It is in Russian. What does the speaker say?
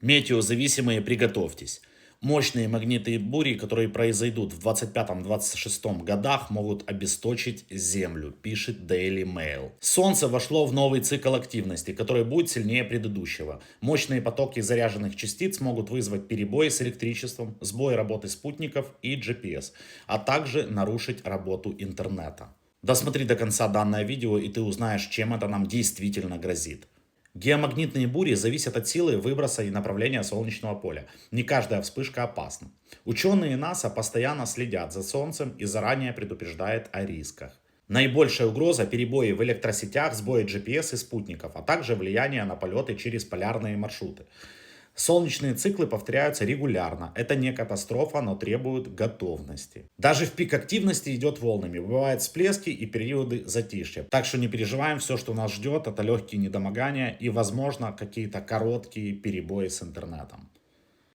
Метеозависимые, приготовьтесь. Мощные магнитные бури, которые произойдут в 25-26 годах, могут обесточить Землю, пишет Daily Mail. Солнце вошло в новый цикл активности, который будет сильнее предыдущего. Мощные потоки заряженных частиц могут вызвать перебои с электричеством, сбой работы спутников и GPS, а также нарушить работу интернета. Досмотри до конца данное видео, и ты узнаешь, чем это нам действительно грозит. Геомагнитные бури зависят от силы выброса и направления солнечного поля. Не каждая вспышка опасна. Ученые НАСА постоянно следят за Солнцем и заранее предупреждают о рисках. Наибольшая угроза – перебои в электросетях, сбои GPS и спутников, а также влияние на полеты через полярные маршруты. Солнечные циклы повторяются регулярно. Это не катастрофа, но требует готовности. Даже в пик активности идет волнами. Бывают всплески и периоды затишья. Так что не переживаем, все, что нас ждет, это легкие недомогания и, возможно, какие-то короткие перебои с интернетом.